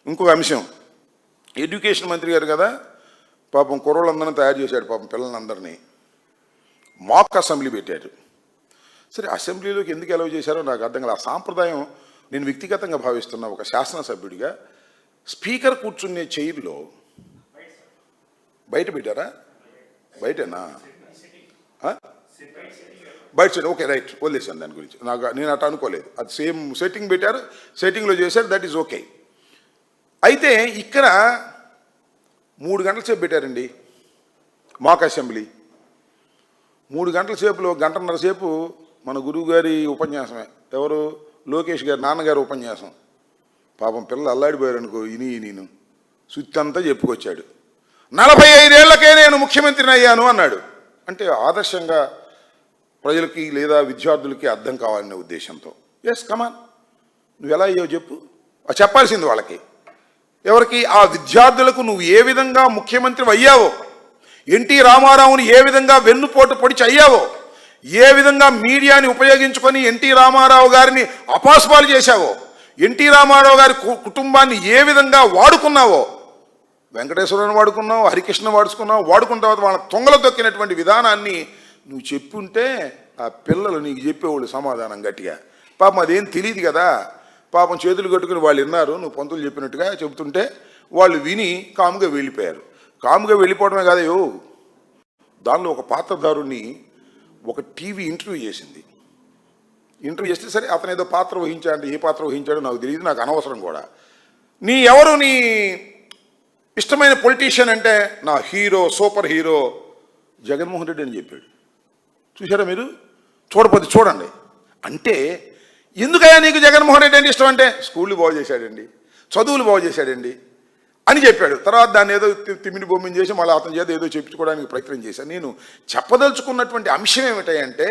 ఇంకొక అంశం, ఎడ్యుకేషన్ మంత్రి గారు కదా, పాపం కుర్రోళ్ళందరినీ తయారు చేశాడు, పాపం పిల్లలందరినీ మాక్ అసెంబ్లీ పెట్టారు. సరే, అసెంబ్లీలోకి ఎందుకు అలౌ చేశారో నాకు అర్థం కాదు. ఆ సాంప్రదాయం నేను వ్యక్తిగతంగా భావిస్తున్నా. ఒక శాసనసభ్యుడిగా స్పీకర్ కూర్చునే చైర్లో బయట పెట్టారా? బయటేనా? బయట సైడ్, ఓకే, రైట్, వదిలేసాను దాని గురించి. నేను అట్లా అనుకోలేదు. అది సేమ్ సెట్టింగ్ పెట్టారు, సెట్టింగ్లో చేశారు, దట్ ఈజ్ ఓకే. అయితే ఇక్కడ 3 గంటల సేపు పెట్టారండి మాక్ అసెంబ్లీ. 3 గంటల సేపులో 1.5 గంటల సేపు మన గురువు గారి ఉపన్యాసమే. ఎవరు? లోకేష్ గారి నాన్నగారి ఉపన్యాసం. పాపం పిల్లలు అల్లాడిపోయారు అనుకో, నేను సుత్తంతా చెప్పుకొచ్చాడు. 45 ఏళ్లకే నేను ముఖ్యమంత్రిని అయ్యాను అన్నాడు. అంటే ఆదర్శంగా ప్రజలకి లేదా విద్యార్థులకి అర్థం కావాలనే ఉద్దేశంతో. ఎస్, కమాన్, నువ్వు ఎలా అయ్యావు చెప్పు. చెప్పాల్సింది వాళ్ళకి. ఎవరికి? ఆ విద్యార్థులకు నువ్వు ఏ విధంగా ముఖ్యమంత్రి అయ్యావో, ఎన్టీ రామారావుని ఏ విధంగా వెన్నుపోటు పొడిచి అయ్యావో, ఏ విధంగా మీడియాని ఉపయోగించుకొని ఎన్టీ రామారావు గారిని అపాస్పాలు చేశావో, ఎన్టీ రామారావు గారి కుటుంబాన్ని ఏ విధంగా వాడుకున్నావో, వెంకటేశ్వరరావుని వాడుకున్నావు, హరికృష్ణ వాడుకున్న తర్వాత వాళ్ళ తొంగలు తొక్కినటువంటి విధానాన్ని నువ్వు చెప్పుంటే ఆ పిల్లలు నీకు చెప్పేవాళ్ళు సమాధానం గట్టిగా. పాపం అదేం తెలియదు కదా. పాపం చేతులు కట్టుకుని వాళ్ళు విన్నారు, నువ్వు పంతులు చెప్పినట్టుగా చెబుతుంటే వాళ్ళు విని కాముగా వెళ్ళిపోయారు. కాముగా వెళ్ళిపోవడమే కాదయో, దానిలో ఒక పాత్రధారుణ్ణి ఒక టీవీ ఇంటర్వ్యూ చేసింది. ఇంటర్వ్యూ చేస్తే సరే, అతను ఏదో పాత్ర వహించాడు, ఏ పాత్ర వహించాడో నాకు తెలియదు, నాకు అనవసరం కూడా. ఎవరు నీ ఇష్టమైన పొలిటీషియన్ అంటే, నా hero, super hero Jaganmohan Reddy అని చెప్పాడు. చూసారా మీరు? చూడపోతే చూడండి. అంటే ఎందుకయ్యా నీకు జగన్మోహన్ రెడ్డి అంటే ఇష్టం అంటే, స్కూళ్ళు బాగు చేశాడండి, చదువులు బాగు చేశాడండి అని చెప్పాడు. తర్వాత దాన్ని ఏదో తిమ్మిడి బొమ్మిని చేసి మళ్ళీ అతని చేత ఏదో చెప్పుకోవడానికి ప్రయత్నం చేశాను. నేను చెప్పదలుచుకున్నటువంటి అంశం ఏమిటంటే,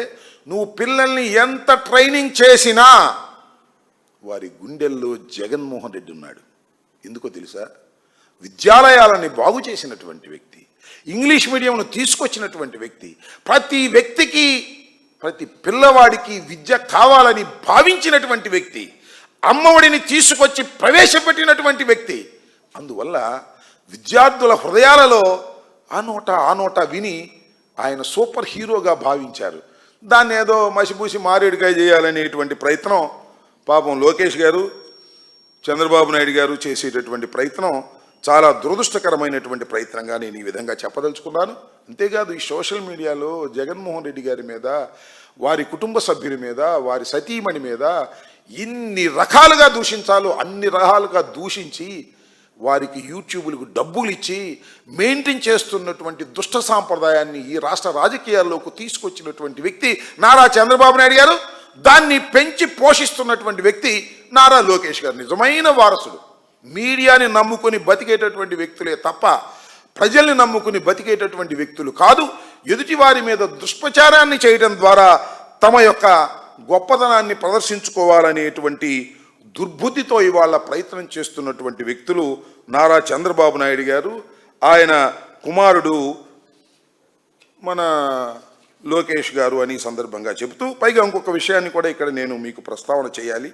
నువ్వు పిల్లల్ని ఎంత ట్రైనింగ్ చేసినా వారి గుండెల్లో జగన్మోహన్ రెడ్డి ఉన్నాడు. ఎందుకో తెలుసా? విద్యాలయాలని బాగు చేసినటువంటి వ్యక్తి, ఇంగ్లీష్ మీడియంను తీసుకొచ్చినటువంటి వ్యక్తి, ప్రతి వ్యక్తికి, ప్రతి పిల్లవాడికి విద్య కావాలని భావించినటువంటి వ్యక్తి, అమ్మఒడిని తీసుకొచ్చి ప్రవేశపెట్టినటువంటి వ్యక్తి. అందువల్ల విద్యార్థుల హృదయాలలో ఆ నోట విని ఆయన సూపర్ హీరోగా భావించారు. దాన్ని ఏదో మసిపూసి మారేడుకాయ చేయాలనేటువంటి ప్రయత్నం పాపం లోకేష్ గారు, చంద్రబాబు నాయుడు గారు చేసేటటువంటి ప్రయత్నం చాలా దురదృష్టకరమైనటువంటి ప్రయత్నంగా నేను ఈ విధంగా చెప్పదలుచుకున్నాను. అంతేకాదు, ఈ సోషల్ మీడియాలో జగన్మోహన్ రెడ్డి గారి మీద, వారి కుటుంబ సభ్యుల మీద, వారి సతీమణి మీద ఇన్ని రకాలుగా దూషించాలో అన్ని రకాలుగా దూషించి వారికి యూట్యూబ్లకు డబ్బులు ఇచ్చి మెయింటైన్ చేస్తున్నటువంటి దుష్ట సాంప్రదాయాన్ని ఈ రాష్ట్ర రాజకీయాల్లోకి తీసుకొచ్చినటువంటి వ్యక్తి నారా చంద్రబాబు నాయుడు గారు. దాన్ని పెంచి పోషిస్తున్నటువంటి వ్యక్తి నారా లోకేష్ గారు. నిజమైన వారసుడు. మీడియాని నమ్ముకొని బతికేటటువంటి వ్యక్తులే తప్ప ప్రజల్ని నమ్ముకుని బతికేటటువంటి వ్యక్తులు కాదు. ఎదుటి వారి మీద దుష్ప్రచారాన్ని చేయడం ద్వారా తమ యొక్క గొప్పతనాన్ని ప్రదర్శించుకోవాలనేటువంటి దుర్బుద్ధితో ఇవాళ ప్రయత్నం చేస్తున్నటువంటి వ్యక్తులు నారా చంద్రబాబు నాయుడు గారు, ఆయన కుమారుడు మన లోకేష్ గారు అని సందర్భంగా చెబుతూ, పైగా ఇంకొక విషయాన్ని కూడా ఇక్కడ నేను మీకు ప్రస్తావన చేయాలి.